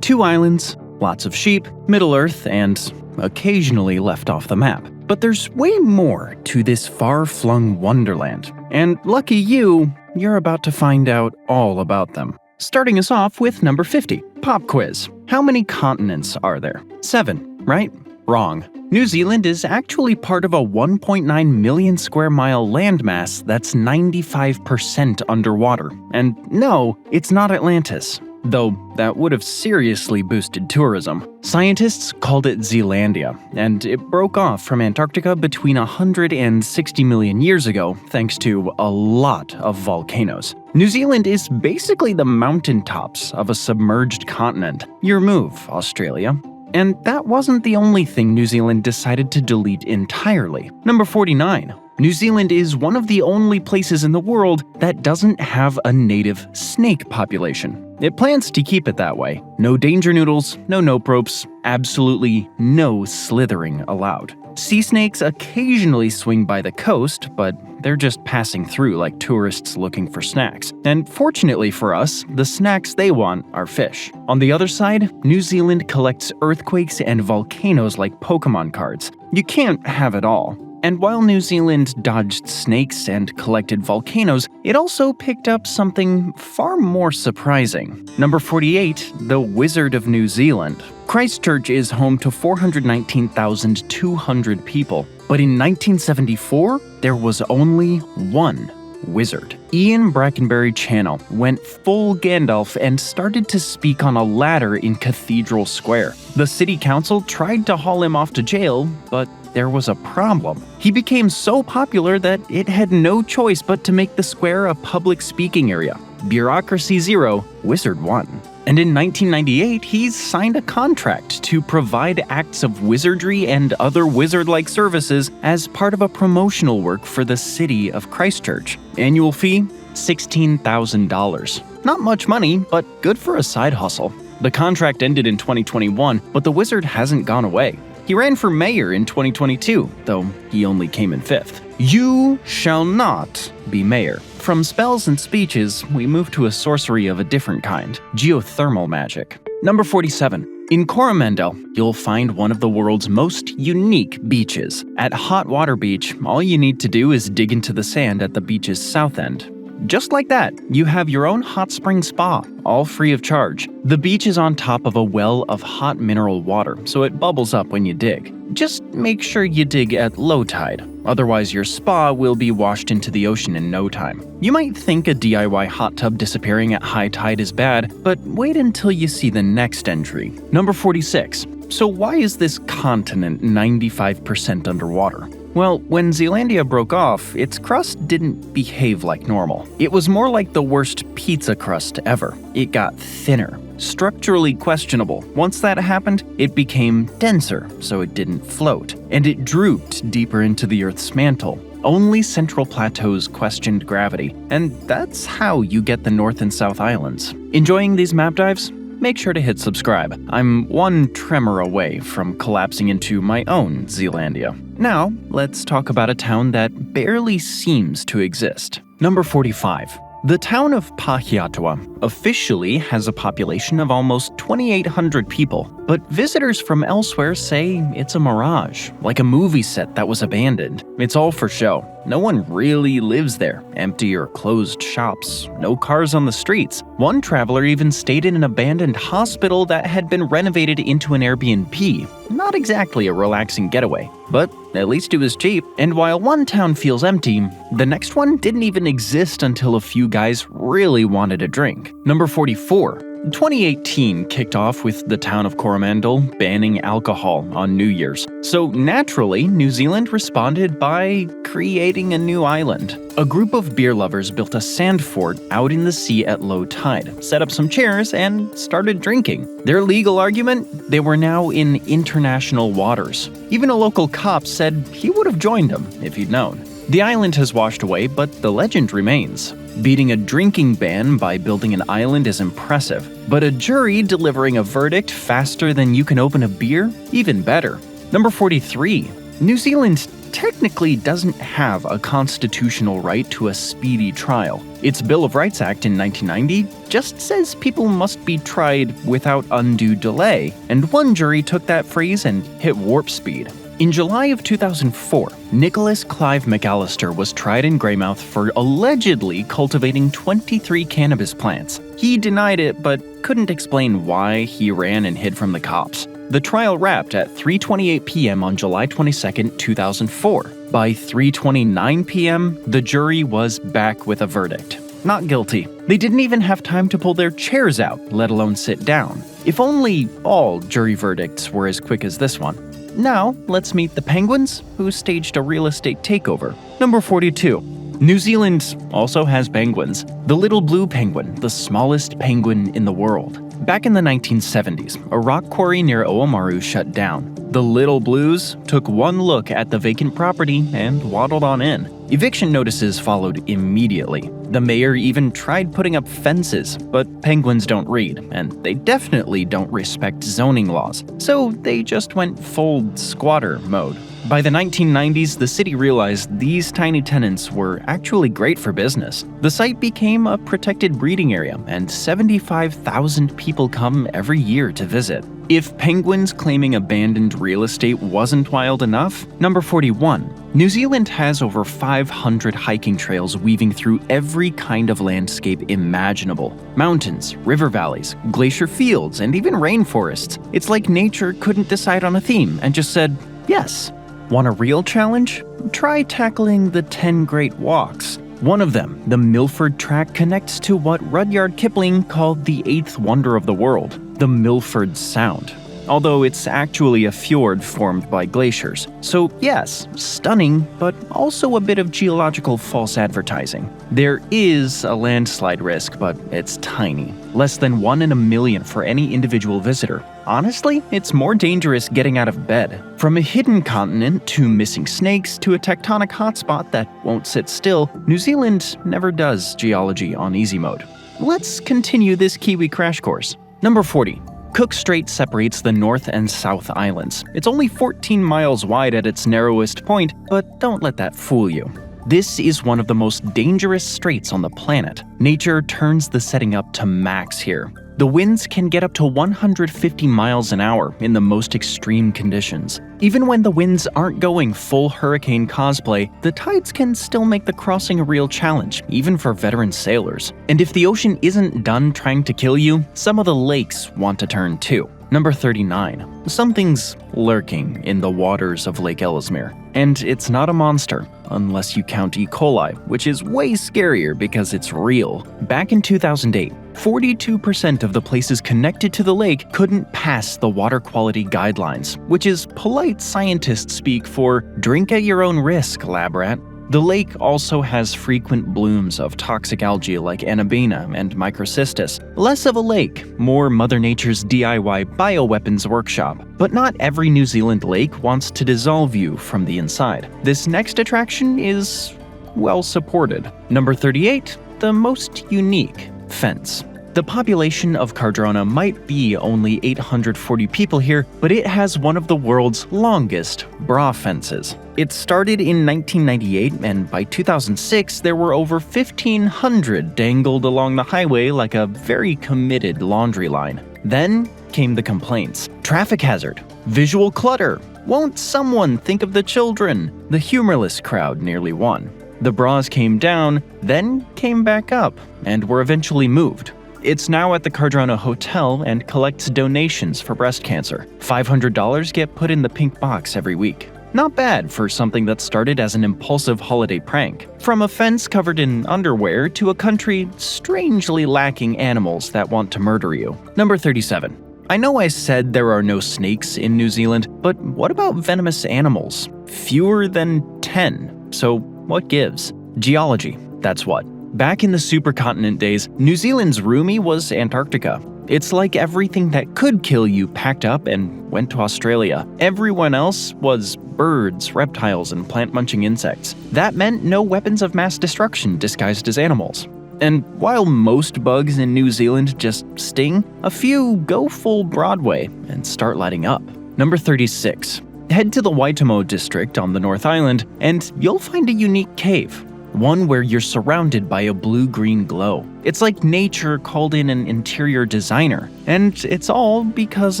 2 islands, lots of sheep, Middle-earth, and occasionally left off the map. But there's way more to this far-flung wonderland, and lucky you, you're about to find out all about them. Starting us off with number 50, Pop Quiz. How many continents are there? 7, right? Wrong. New Zealand is actually part of a 1.9 million square mile landmass that's 95% underwater. And no, it's not Atlantis. Though that would have seriously boosted tourism. Scientists called it Zealandia, and it broke off from Antarctica between 100 and 60 million years ago thanks to a lot of volcanoes. New Zealand is basically the mountaintops of a submerged continent. Your move, Australia. And that wasn't the only thing New Zealand decided to delete entirely. Number 49. New Zealand is one of the only places in the world that doesn't have a native snake population. It plans to keep it that way. No danger noodles, no nope ropes, absolutely no slithering allowed. Sea snakes occasionally swing by the coast, but they're just passing through like tourists looking for snacks. And fortunately for us, the snacks they want are fish. On the other side, New Zealand collects earthquakes and volcanoes like Pokemon cards. You can't have it all. And while New Zealand dodged snakes and collected volcanoes, it also picked up something far more surprising. Number 48, the Wizard of New Zealand. Christchurch is home to 419,200 people, but in 1974, there was only one wizard. Ian Brackenbury Channel went full Gandalf and started to speak on a ladder in Cathedral Square. The city council tried to haul him off to jail, but there was a problem. He became so popular that it had no choice but to make the square a public speaking area. Bureaucracy zero, Wizard won. And in 1998, he signed a contract to provide acts of wizardry and other wizard-like services as part of a promotional work for the city of Christchurch. Annual fee? $16,000. Not much money, but good for a side hustle. The contract ended in 2021, but the wizard hasn't gone away. He ran for mayor in 2022, though he only came in 5th. You shall not be mayor. From spells and speeches, we move to a sorcery of a different kind, geothermal magic. Number 47. In Coromandel, you'll find one of the world's most unique beaches. At Hot Water Beach, all you need to do is dig into the sand at the beach's south end. Just like that, you have your own hot spring spa, all free of charge. The beach is on top of a well of hot mineral water, so it bubbles up when you dig. Just make sure you dig at low tide, otherwise your spa will be washed into the ocean in no time. You might think a DIY hot tub disappearing at high tide is bad, but wait until you see the next entry. Number 46. So why is this continent 95% underwater? Well, when Zealandia broke off, its crust didn't behave like normal. It was more like the worst pizza crust ever. It got thinner, structurally questionable. Once that happened, it became denser, so it didn't float, and it drooped deeper into the Earth's mantle. Only central plateaus questioned gravity, and that's how you get the North and South Islands. Enjoying these map dives? Make sure to hit subscribe. I'm one tremor away from collapsing into my own Zealandia. Now, let's talk about a town that barely seems to exist. Number 45. The town of Pahiatua officially has a population of almost 2,800 people, but visitors from elsewhere say it's a mirage, like a movie set that was abandoned. It's all for show. No one really lives there. Empty or closed shops, no cars on the streets. One traveler even stayed in an abandoned hospital that had been renovated into an Airbnb. Not exactly a relaxing getaway, but at least it was cheap. And while one town feels empty, the next one didn't even exist until a few guys really wanted a drink. Number 44. 2018 kicked off with the town of Coromandel banning alcohol on New Year's. So naturally, New Zealand responded by creating a new island. A group of beer lovers built a sand fort out in the sea at low tide, set up some chairs, and started drinking. Their legal argument? They were now in international waters. Even a local cop said he would have joined them if he'd known. The island has washed away, but the legend remains. Beating a drinking ban by building an island is impressive, but a jury delivering a verdict faster than you can open a beer? Even better. Number 43. New Zealand technically doesn't have a constitutional right to a speedy trial. Its Bill of Rights Act in 1990 just says people must be tried without undue delay, and one jury took that phrase and hit warp speed. In July of 2004, Nicholas Clive McAllister was tried in Greymouth for allegedly cultivating 23 cannabis plants. He denied it, but couldn't explain why he ran and hid from the cops. The trial wrapped at 3:28 p.m. on July 22, 2004. By 3:29 p.m., the jury was back with a verdict. Not guilty. They didn't even have time to pull their chairs out, let alone sit down. If only all jury verdicts were as quick as this one. Now, let's meet the penguins, who staged a real estate takeover. Number 42. New Zealand also has penguins. The little blue penguin, the smallest penguin in the world. Back in the 1970s, a rock quarry near Oamaru shut down. The little blues took one look at the vacant property and waddled on in. Eviction notices followed immediately. The mayor even tried putting up fences, but penguins don't read, and they definitely don't respect zoning laws, so they just went full squatter mode. By the 1990s, the city realized these tiny tenants were actually great for business. The site became a protected breeding area, and 75,000 people come every year to visit. If penguins claiming abandoned real estate wasn't wild enough, number 41. New Zealand has over 500 hiking trails weaving through every kind of landscape imaginable. Mountains, river valleys, glacier fields, and even rainforests. It's like nature couldn't decide on a theme and just said, yes. Want a real challenge? Try tackling the 10 Great Walks. One of them, the Milford Track, connects to what Rudyard Kipling called the eighth wonder of the world, the Milford Sound. Although it's actually a fjord formed by glaciers. So yes, stunning, but also a bit of geological false advertising. There is a landslide risk, but it's tiny. Less than 1 in a million for any individual visitor. Honestly, it's more dangerous getting out of bed. From a hidden continent to missing snakes to a tectonic hotspot that won't sit still, New Zealand never does geology on easy mode. Let's continue this Kiwi crash course. Number 40. Cook Strait separates the North and South Islands. It's only 14 miles wide at its narrowest point, but don't let that fool you. This is one of the most dangerous straits on the planet. Nature turns the setting up to max here. The winds can get up to 150 miles an hour in the most extreme conditions. Even when the winds aren't going full hurricane cosplay, the tides can still make the crossing a real challenge, even for veteran sailors. And if the ocean isn't done trying to kill you, some of the lakes want to turn too. Number 39. Something's lurking in the waters of Lake Ellesmere. And it's not a monster, unless you count E. coli, which is way scarier because it's real. Back in 2008, 42% of the places connected to the lake couldn't pass the water quality guidelines, which is polite scientist speak for drink at your own risk, lab rat. The lake also has frequent blooms of toxic algae like Anabina and Microcystis. Less of a lake, more Mother Nature's DIY bioweapons workshop. But not every New Zealand lake wants to dissolve you from the inside. This next attraction is well supported. Number 38, the most unique fence. The population of Cardrona might be only 840 people here, but it has one of the world's longest bra fences. It started in 1998, and by 2006, there were over 1,500 dangled along the highway like a very committed laundry line. Then came the complaints. Traffic hazard, visual clutter, won't someone think of the children? The humorless crowd nearly won. The bras came down, then came back up, and were eventually moved. It's now at the Cardrona Hotel and collects donations for breast cancer. $500 get put in the pink box every week. Not bad for something that started as an impulsive holiday prank. From a fence covered in underwear to a country strangely lacking animals that want to murder you. Number 37. I know I said there are no snakes in New Zealand, but what about venomous animals? Fewer than 10. So what gives? Geology, that's what. Back in the supercontinent days, New Zealand's roomie was Antarctica. It's like everything that could kill you packed up and went to Australia. Everyone else was birds, reptiles, and plant-munching insects. That meant no weapons of mass destruction disguised as animals. And while most bugs in New Zealand just sting, a few go full Broadway and start lighting up. Number 36. Head to the Waitomo district on the North Island, and you'll find a unique cave. One where you're surrounded by a blue-green glow. It's like nature called in an interior designer, and it's all because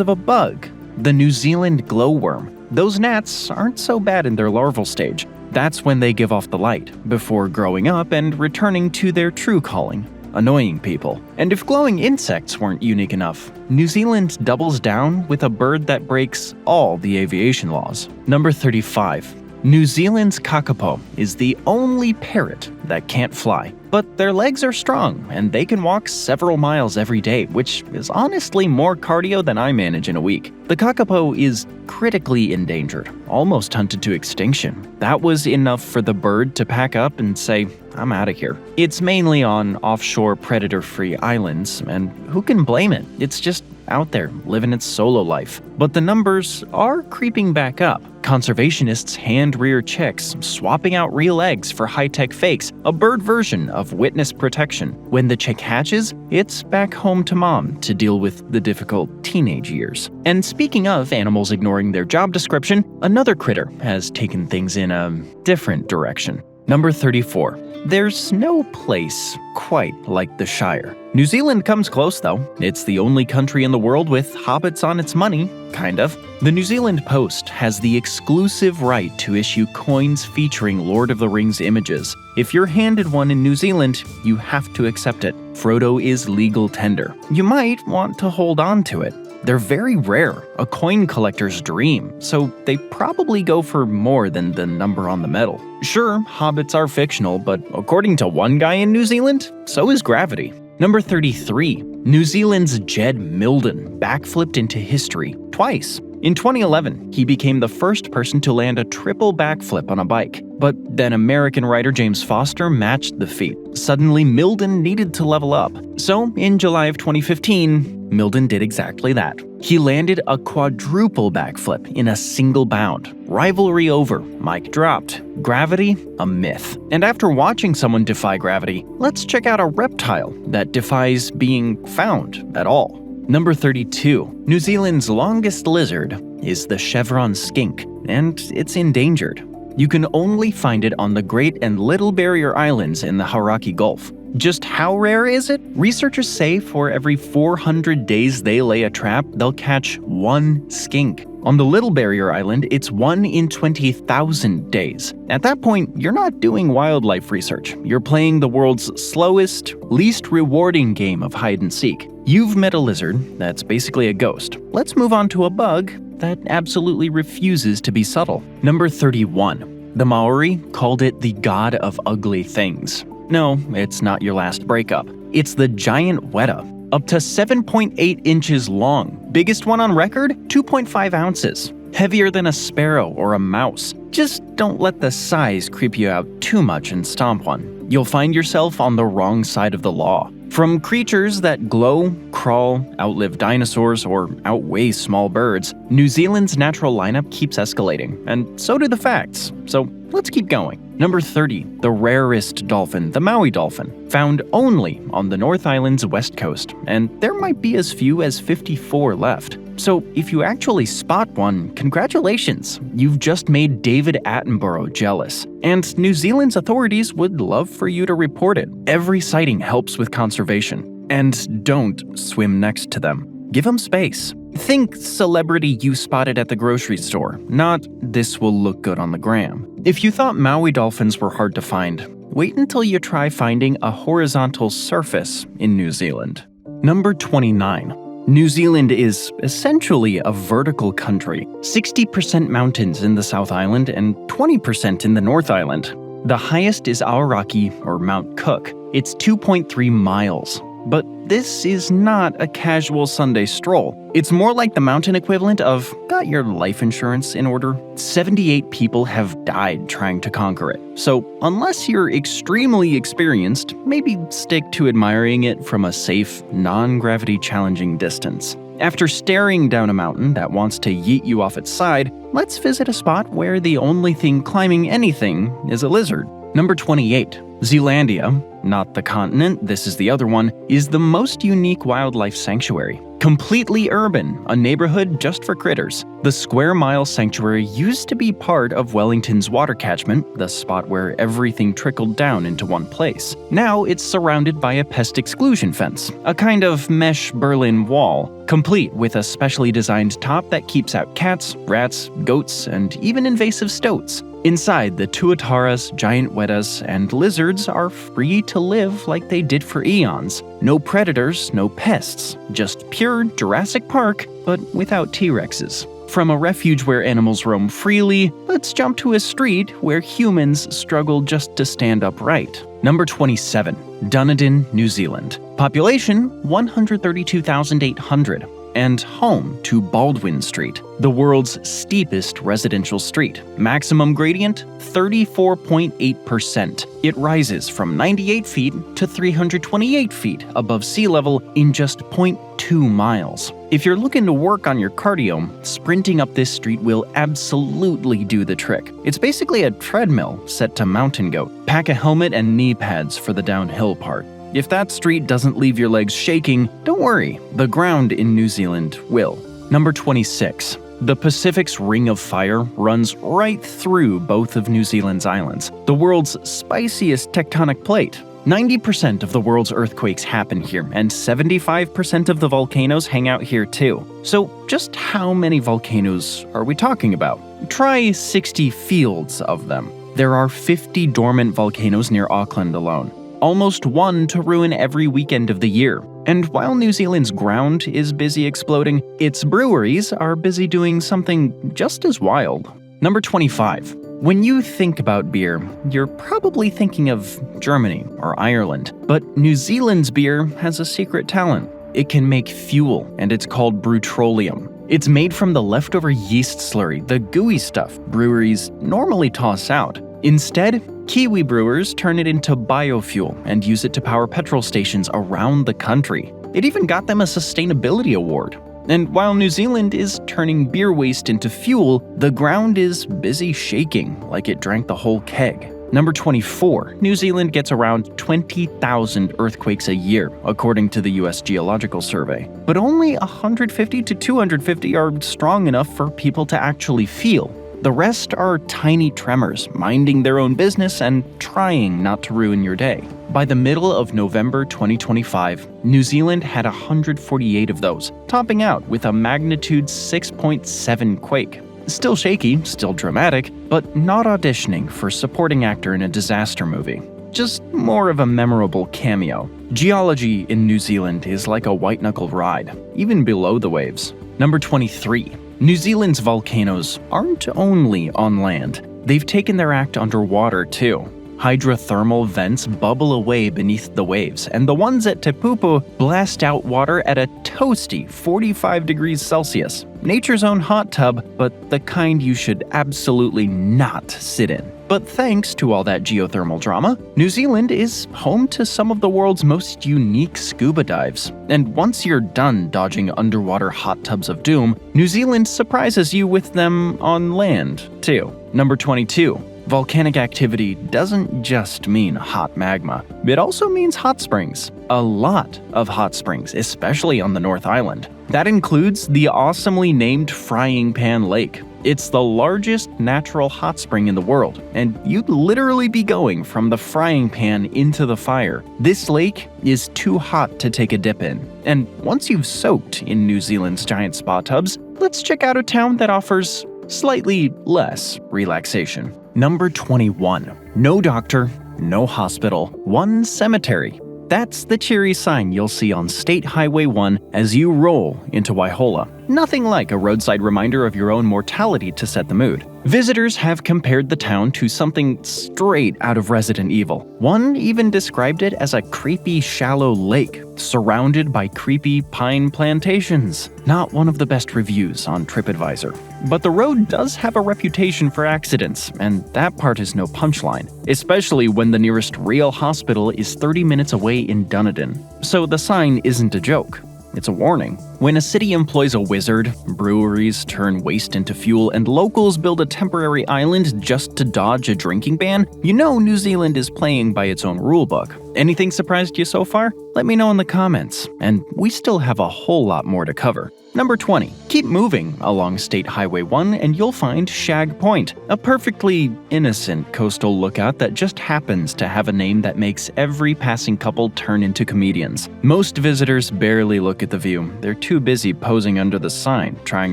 of a bug, the New Zealand glowworm. Those gnats aren't so bad in their larval stage. That's when they give off the light, before growing up and returning to their true calling, annoying people. And if glowing insects weren't unique enough, New Zealand doubles down with a bird that breaks all the aviation laws. Number 35. New Zealand's kakapo is the only parrot that can't fly, but their legs are strong and they can walk several miles every day, which is honestly more cardio than I manage in a week. The kakapo is critically endangered, almost hunted to extinction. That was enough for the bird to pack up and say, I'm out of here. It's mainly on offshore predator-free islands, and who can blame it? It's just out there, living its solo life. But the numbers are creeping back up. Conservationists hand-rear chicks, swapping out real eggs for high-tech fakes, a bird version of witness protection. When the chick hatches, it's back home to mom to deal with the difficult teenage years. And speaking of animals ignoring their job description, another critter has taken things in a different direction. Number 34. There's no place quite like the Shire. New Zealand comes close though. It's the only country in the world with hobbits on its money, kind of. The New Zealand Post has the exclusive right to issue coins featuring Lord of the Rings images. If you're handed one in New Zealand, you have to accept it. Frodo is legal tender. You might want to hold on to it. They're very rare, a coin collector's dream, so they probably go for more than the number on the medal. Sure, hobbits are fictional, but according to one guy in New Zealand, so is gravity. Number 33. New Zealand's Jed Milden backflipped into history twice. In 2011, he became the first person to land a triple backflip on a bike. But then American writer James Foster matched the feat. Suddenly, Milden needed to level up. So, in July of 2015, Milden did exactly that. He landed a quadruple backflip in a single bound. Rivalry over, mic dropped. Gravity, a myth. And after watching someone defy gravity, let's check out a reptile that defies being found at all. Number 32. New Zealand's longest lizard is the chevron skink, and it's endangered. You can only find it on the Great and Little Barrier Islands in the Hauraki Gulf. Just how rare is it? Researchers say for every 400 days they lay a trap, they'll catch one skink. On the Little Barrier Island, it's 1 in 20,000 days. At that point, you're not doing wildlife research. You're playing the world's slowest, least rewarding game of hide and seek. You've met a lizard that's basically a ghost. Let's move on to a bug that absolutely refuses to be subtle. Number 31. The Maori called it the god of ugly things. No, it's not your last breakup. It's the giant weta, up to 7.8 inches long. Biggest one on record, 2.5 ounces. Heavier than a sparrow or a mouse. Just don't let the size creep you out too much and stomp one. You'll find yourself on the wrong side of the law. From creatures that glow, crawl, outlive dinosaurs, or outweigh small birds, New Zealand's natural lineup keeps escalating, and so do the facts. So let's keep going. Number 30. The rarest dolphin, the Maui dolphin, found only on the North Island's west coast, and there might be as few as 54 left. So if you actually spot one, congratulations, you've just made David Attenborough jealous. And New Zealand's authorities would love for you to report it. Every sighting helps with conservation. And don't swim next to them. Give them space. Think celebrity you spotted at the grocery store, not this will look good on the gram. If you thought Maui dolphins were hard to find, wait until you try finding a horizontal surface in New Zealand. Number 29. New Zealand is essentially a vertical country, 60% mountains in the South Island and 20% in the North Island. The highest is Aoraki, or Mount Cook. It's 2.3 miles. But this is not a casual Sunday stroll. It's more like the mountain equivalent of, got your life insurance in order? 78 people have died trying to conquer it. So unless you're extremely experienced, maybe stick to admiring it from a safe, non-gravity challenging distance. After staring down a mountain that wants to yeet you off its side, let's visit a spot where the only thing climbing anything is a lizard. Number 28. Zealandia, not the continent, this is the other one, is the most unique wildlife sanctuary. Completely urban, a neighborhood just for critters. The Square Mile Sanctuary used to be part of Wellington's water catchment, the spot where everything trickled down into one place. Now it's surrounded by a pest exclusion fence, a kind of mesh Berlin Wall, complete with a specially designed top that keeps out cats, rats, goats, and even invasive stoats. Inside, the tuataras, giant wetas, and lizards are free to live like they did for eons. No predators, no pests, just pure Jurassic Park, but without T-Rexes. From a refuge where animals roam freely, let's jump to a street where humans struggle just to stand upright. Number 27. Dunedin, New Zealand. Population 132,800. And home to Baldwin Street, the world's steepest residential street. Maximum gradient, 34.8%. It rises from 98 feet to 328 feet above sea level in just 0.2 miles. If you're looking to work on your cardio, sprinting up this street will absolutely do the trick. It's basically a treadmill set to mountain goat. Pack a helmet and knee pads for the downhill part. If that street doesn't leave your legs shaking, don't worry, the ground in New Zealand will. Number 26. The Pacific's Ring of Fire runs right through both of New Zealand's islands, the world's spiciest tectonic plate. 90% of the world's earthquakes happen here, and 75% of the volcanoes hang out here too. So just how many volcanoes are we talking about? Try 60 fields of them. There are 50 dormant volcanoes near Auckland alone. Almost one to ruin every weekend of the year. And while New Zealand's ground is busy exploding, its breweries are busy doing something just as wild. Number 25. When you think about beer, you're probably thinking of Germany or Ireland. But New Zealand's beer has a secret talent. It can make fuel, and it's called brutrolium. It's made from the leftover yeast slurry, the gooey stuff breweries normally toss out. Instead, Kiwi brewers turn it into biofuel and use it to power petrol stations around the country. It even got them a sustainability award. And while New Zealand is turning beer waste into fuel, the ground is busy shaking like it drank the whole keg. Number 24. New Zealand gets around 20,000 earthquakes a year, according to the US Geological Survey. But only 150 to 250 are strong enough for people to actually feel. The rest are tiny tremors, minding their own business and trying not to ruin your day. By the middle of November 2025, New Zealand had 148 of those, topping out with a magnitude 6.7 quake. Still shaky, still dramatic, but not auditioning for supporting actor in a disaster movie. Just more of a memorable cameo. Geology in New Zealand is like a white-knuckle ride, even below the waves. Number 23. New Zealand's volcanoes aren't only on land. They've taken their act underwater too. Hydrothermal vents bubble away beneath the waves, and the ones at Te Pupu blast out water at a toasty 45 degrees Celsius. Nature's own hot tub, but the kind you should absolutely not sit in. But thanks to all that geothermal drama, New Zealand is home to some of the world's most unique scuba dives. And once you're done dodging underwater hot tubs of doom, New Zealand surprises you with them on land, too. Number 22. Volcanic activity doesn't just mean hot magma. It also means hot springs. A lot of hot springs, especially on the North Island. That includes the awesomely named Frying Pan Lake. It's the largest natural hot spring in the world, and you'd literally be going from the frying pan into the fire. This lake is too hot to take a dip in. And once you've soaked in New Zealand's giant spa tubs, let's check out a town that offers slightly less relaxation. Number 21. No doctor, no hospital, one cemetery. That's the cheery sign you'll see on State Highway 1 as you roll into Waihola. Nothing like a roadside reminder of your own mortality to set the mood. Visitors have compared the town to something straight out of Resident Evil. One even described it as a creepy, shallow lake, surrounded by creepy pine plantations. Not one of the best reviews on TripAdvisor. But the road does have a reputation for accidents, and that part is no punchline, especially when the nearest real hospital is 30 minutes away in Dunedin. So the sign isn't a joke. it's a warning. When a city employs a wizard, breweries turn waste into fuel, and locals build a temporary island just to dodge a drinking ban, you know New Zealand is playing by its own rulebook. Anything surprised you so far? Let me know in the comments, and we still have a whole lot more to cover. Number 20. Keep moving along State Highway 1 and you'll find Shag Point, a perfectly innocent coastal lookout that just happens to have a name that makes every passing couple turn into comedians. Most visitors barely look at the view. They're too busy posing under the sign, trying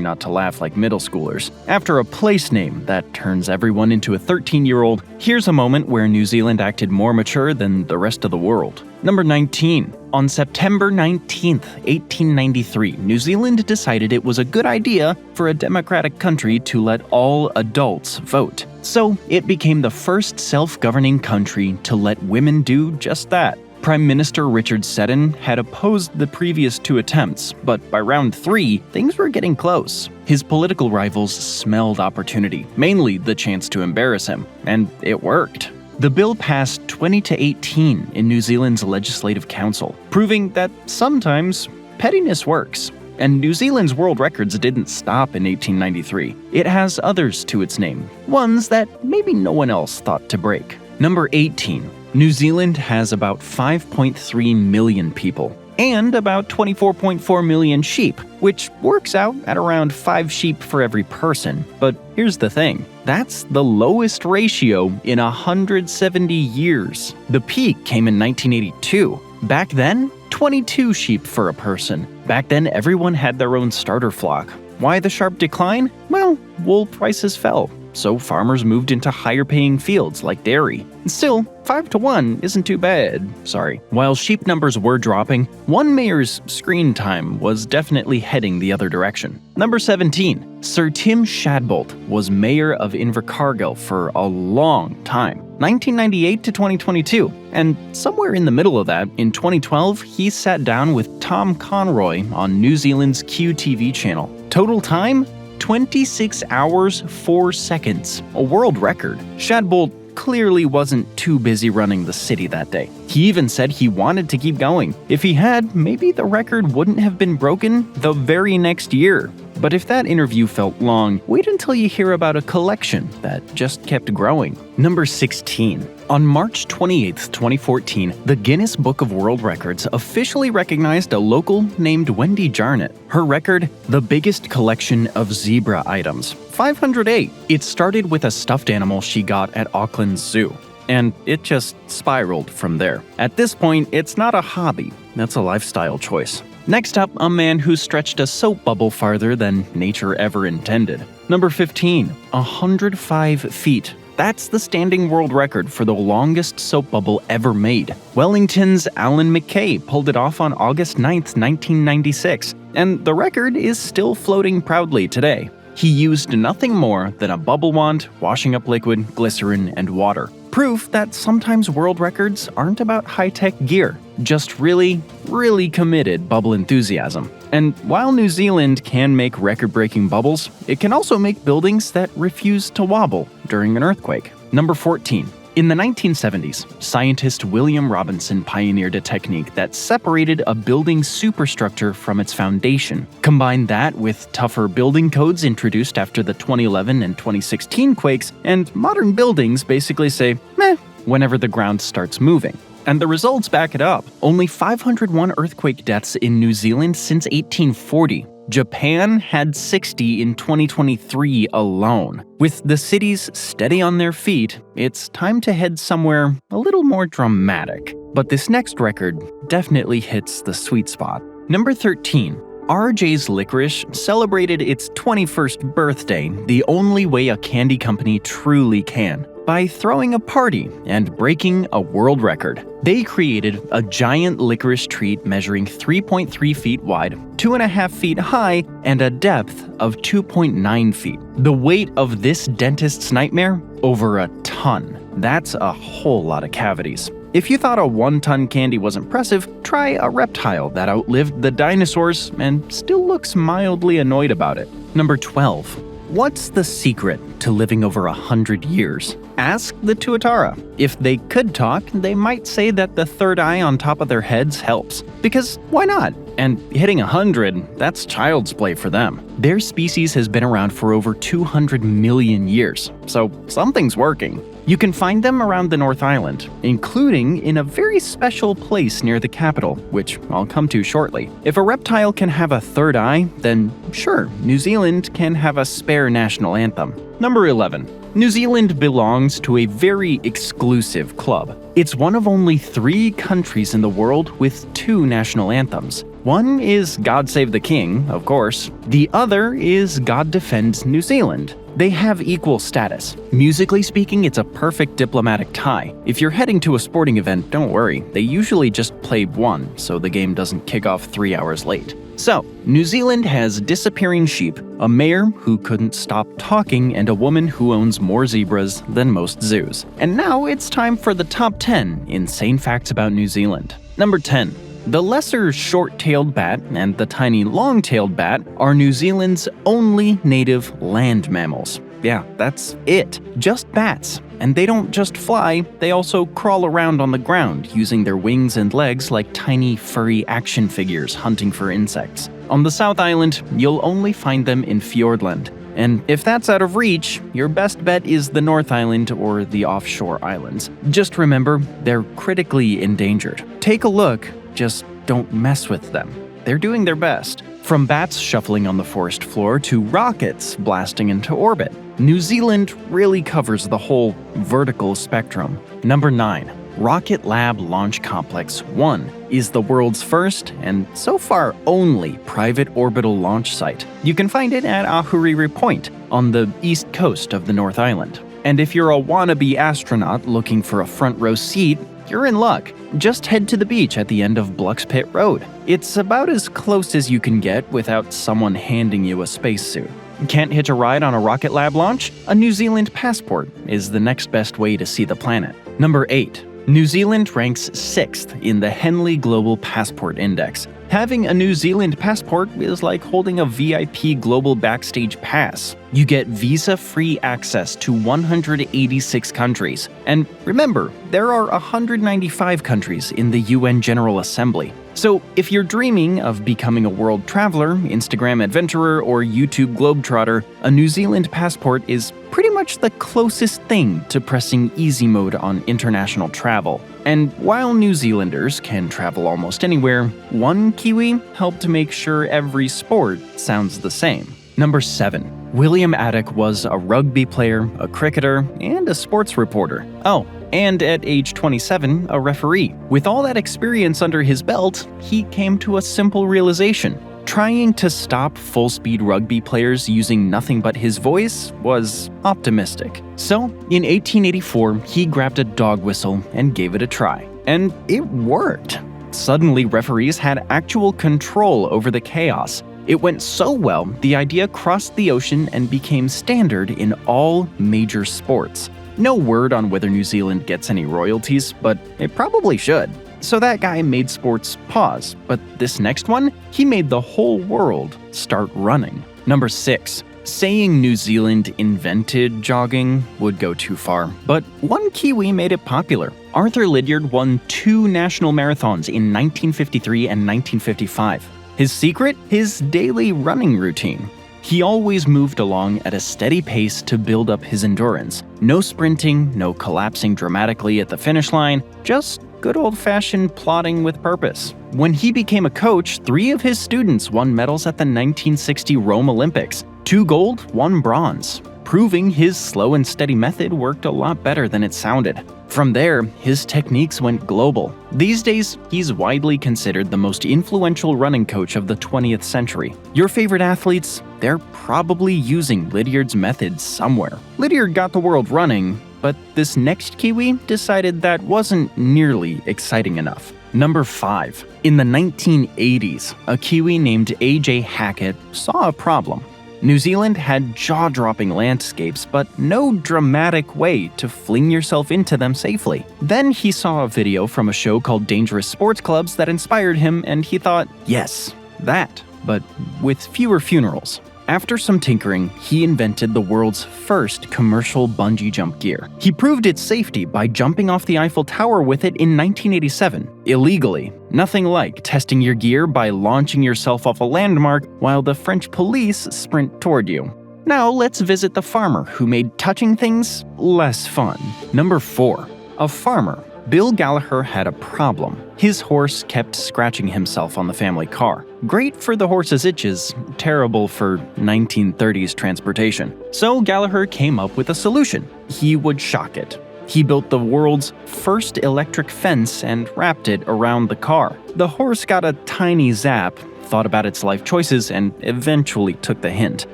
not to laugh like middle schoolers. After a place name that turns everyone into a 13-year-old, here's a moment where New Zealand acted more mature than the rest of the world. Number 19. On September 19, 1893, New Zealand decided it was a good idea for a democratic country to let all adults vote. So it became the first self-governing country to let women do just that. Prime Minister Richard Seddon had opposed the previous two attempts, but by round 3, things were getting close. His political rivals smelled opportunity, mainly the chance to embarrass him, and it worked. The bill passed 20-18 in New Zealand's Legislative Council, proving that sometimes pettiness works. And New Zealand's world records didn't stop in 1893. It has others to its name, ones that maybe no one else thought to break. Number 18. New Zealand has about 5.3 million people and about 24.4 million sheep, which works out at around 5 sheep for every person. But here's the thing, that's the lowest ratio in 170 years. The peak came in 1982. Back then, 22 sheep for a person. Back then, everyone had their own starter flock. Why the sharp decline? Well, wool prices fell, so farmers moved into higher-paying fields like dairy. Still, 5-1 isn't too bad, sorry. While sheep numbers were dropping, one mayor's screen time was definitely heading the other direction. Number 17. Sir Tim Shadbolt was mayor of Invercargill for a long time, 1998 to 2022, and somewhere in the middle of that, in 2012, he sat down with Tom Conroy on New Zealand's QTV channel. Total time? 26 hours, 4 seconds, a world record. Shadbolt clearly wasn't too busy running the city that day. He even said he wanted to keep going. If he had, maybe the record wouldn't have been broken the very next year. But if that interview felt long, wait until you hear about a collection that just kept growing. Number 16. On March 28, 2014, the Guinness Book of World Records officially recognized a local named Wendy Jarnett. Her record, the biggest collection of zebra items, 508. It started with a stuffed animal she got at Auckland Zoo, and it just spiraled from there. At this point, it's not a hobby, that's a lifestyle choice. Next up, a man who stretched a soap bubble farther than nature ever intended. Number 15. 105 feet. That's the standing world record for the longest soap bubble ever made. Wellington's Alan McKay pulled it off on August 9, 1996, and the record is still floating proudly today. He used nothing more than a bubble wand, washing up liquid, glycerin, and water. Proof that sometimes world records aren't about high-tech gear, just really, really committed bubble enthusiasm. And while New Zealand can make record-breaking bubbles, it can also make buildings that refuse to wobble during an earthquake. Number 14. In the 1970s, scientist William Robinson pioneered a technique that separated a building's superstructure from its foundation. Combine that with tougher building codes introduced after the 2011 and 2016 quakes, and modern buildings basically say, meh, whenever the ground starts moving. And the results back it up. Only 501 earthquake deaths in New Zealand since 1840. Japan had 60 in 2023 alone. With the cities steady on their feet, it's time to head somewhere a little more dramatic. But this next record definitely hits the sweet spot. Number 13. RJ's Licorice celebrated its 21st birthday the only way a candy company truly can, by throwing a party and breaking a world record. They created a giant licorice treat measuring 3.3 feet wide, 2.5 feet high, and a depth of 2.9 feet. The weight of this dentist's nightmare? Over a ton. That's a whole lot of cavities. If you thought a 1-ton candy was impressive, try a reptile that outlived the dinosaurs and still looks mildly annoyed about it. Number 12. What's the secret to living over 100 years? Ask the Tuatara. If they could talk, they might say that the third eye on top of their heads helps. Because why not? And hitting 100, that's child's play for them. Their species has been around for over 200 million years, so something's working. You can find them around the North Island, including in a very special place near the capital, which I'll come to shortly. If a reptile can have a third eye, then sure, New Zealand can have a spare national anthem. Number 11. New Zealand belongs to a very exclusive club. It's one of only 3 countries in the world with 2 national anthems. One is God Save the King, of course. The other is God Defend New Zealand. They have equal status. Musically speaking, it's a perfect diplomatic tie. If you're heading to a sporting event, don't worry, they usually just play one, so the game doesn't kick off 3 hours late. So, New Zealand has disappearing sheep, a mayor who couldn't stop talking, and a woman who owns more zebras than most zoos. And now it's time for the top 10 insane facts about New Zealand. Number 10. The lesser short-tailed bat and the tiny long-tailed bat are New Zealand's only native land mammals. Yeah, that's it. Just bats. And they don't just fly, they also crawl around on the ground, using their wings and legs like tiny furry action figures hunting for insects. On the South Island, you'll only find them in Fiordland. And if that's out of reach, your best bet is the North Island or the offshore islands. Just remember, they're critically endangered. Take a look, just don't mess with them. They're doing their best. From bats shuffling on the forest floor to rockets blasting into orbit, New Zealand really covers the whole vertical spectrum. Number 9. Rocket Lab Launch Complex 1 is the world's first, and so far only, private orbital launch site. You can find it at Ahuriri Point on the east coast of the North Island. And if you're a wannabe astronaut looking for a front row seat, you're in luck. Just head to the beach at the end of Blucks Pit Road. It's about as close as you can get without someone handing you a spacesuit. Can't hitch a ride on a Rocket Lab launch? A New Zealand passport is the next best way to see the planet. Number 8. New Zealand ranks 6th in the Henley Global Passport Index. Having a New Zealand passport is like holding a VIP Global Backstage Pass. You get visa-free access to 186 countries. And remember, there are 195 countries in the UN General Assembly. So if you're dreaming of becoming a world traveler, Instagram adventurer, or YouTube globetrotter, a New Zealand passport is pretty much the closest thing to pressing easy mode on international travel. And while New Zealanders can travel almost anywhere, one Kiwi helped to make sure every sport sounds the same. Number 7. William Addock was a rugby player, a cricketer, and a sports reporter. Oh, and at age 27, a referee. With all that experience under his belt, he came to a simple realization. Trying to stop full-speed rugby players using nothing but his voice was optimistic. So, in 1884, he grabbed a dog whistle and gave it a try. And it worked. Suddenly, referees had actual control over the chaos. It went so well, the idea crossed the ocean and became standard in all major sports. No word on whether New Zealand gets any royalties, but it probably should. So that guy made sports pause, but this next one, he made the whole world start running. Number 6. Saying New Zealand invented jogging would go too far, but one Kiwi made it popular. Arthur Lydiard won 2 national marathons in 1953 and 1955. His secret? His daily running routine. He always moved along at a steady pace to build up his endurance. No sprinting, no collapsing dramatically at the finish line, just good old-fashioned plodding with purpose. When he became a coach, 3 of his students won medals at the 1960 Rome Olympics. 2 gold, 1 bronze, proving his slow and steady method worked a lot better than it sounded. From there, his techniques went global. These days, he's widely considered the most influential running coach of the 20th century. Your favorite athletes? They're probably using Lydiard's methods somewhere. Lydiard got the world running, but this next Kiwi decided that wasn't nearly exciting enough. Number 5. In the 1980s, a Kiwi named A.J. Hackett saw a problem. New Zealand had jaw-dropping landscapes, but no dramatic way to fling yourself into them safely. Then he saw a video from a show called Dangerous Sports Clubs that inspired him, and he thought, yes, that, but with fewer funerals. After some tinkering, he invented the world's first commercial bungee jump gear. He proved its safety by jumping off the Eiffel Tower with it in 1987, illegally. Nothing like testing your gear by launching yourself off a landmark while the French police sprint toward you. Now let's visit the farmer who made touching things less fun. Number 4. A farmer. Bill Gallagher had a problem. His horse kept scratching himself on the family car. Great for the horse's itches, terrible for 1930s transportation. So Gallagher came up with a solution. He would shock it. He built the world's first electric fence and wrapped it around the car. The horse got a tiny zap, thought about its life choices, and eventually took the hint.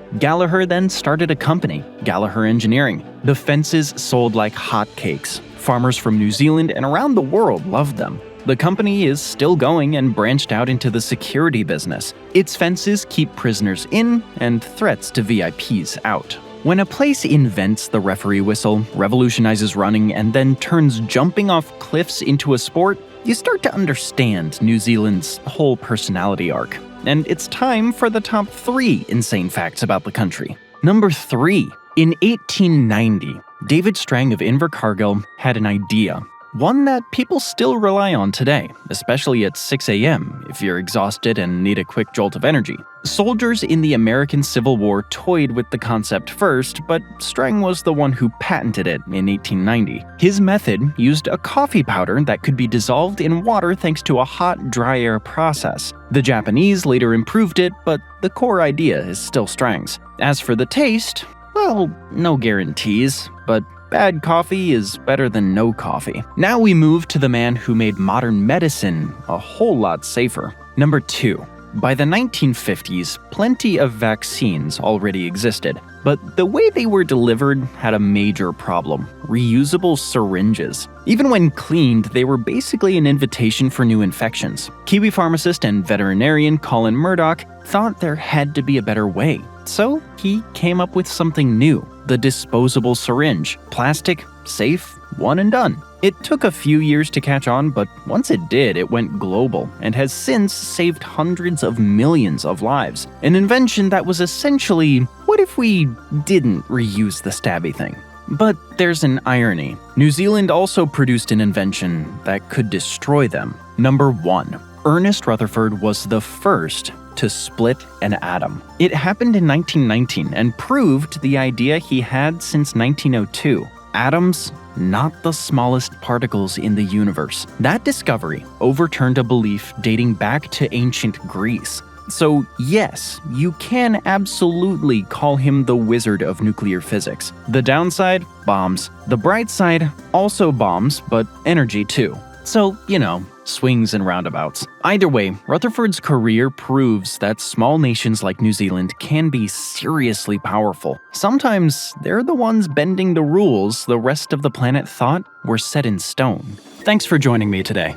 Gallagher then started a company, Gallagher Engineering. The fences sold like hotcakes. Farmers from New Zealand and around the world loved them. The company is still going and branched out into the security business. Its fences keep prisoners in and threats to VIPs out. When a place invents the referee whistle, revolutionizes running, and then turns jumping off cliffs into a sport, you start to understand New Zealand's whole personality arc. And it's time for the top 3 insane facts about the country. Number 3. In 1890, David Strang of Invercargill had an idea. One that people still rely on today, especially at 6 a.m. if you're exhausted and need a quick jolt of energy. Soldiers in the American Civil War toyed with the concept first, but Strang was the one who patented it in 1890. His method used a coffee powder that could be dissolved in water thanks to a hot, dry air process. The Japanese later improved it, but the core idea is still Strang's. As for the taste, well, no guarantees, but bad coffee is better than no coffee. Now we move to the man who made modern medicine a whole lot safer. Number 2. By the 1950s, plenty of vaccines already existed, but the way they were delivered had a major problem: reusable syringes. Even when cleaned, they were basically an invitation for new infections. Kiwi pharmacist and veterinarian Colin Murdoch thought there had to be a better way. So he came up with something new: the disposable syringe. Plastic, safe, one and done. It took a few years to catch on, but once it did, it went global and has since saved hundreds of millions of lives. An invention that was essentially, what if we didn't reuse the stabby thing? But there's an irony. New Zealand also produced an invention that could destroy them. Number 1. Ernest Rutherford was the first to split an atom. It happened in 1919 and proved the idea he had since 1902. Atoms, not the smallest particles in the universe. That discovery overturned a belief dating back to ancient Greece. So yes, you can absolutely call him the wizard of nuclear physics. The downside? Bombs. The bright side? Also bombs, but energy too. So, swings and roundabouts. Either way, Rutherford's career proves that small nations like New Zealand can be seriously powerful. Sometimes they're the ones bending the rules the rest of the planet thought were set in stone. Thanks for joining me today.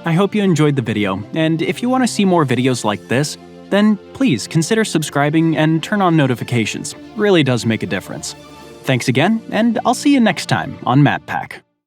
I hope you enjoyed the video, and if you want to see more videos like this, then please consider subscribing and turn on notifications. Really does make a difference. Thanks again, and I'll see you next time on MapPack.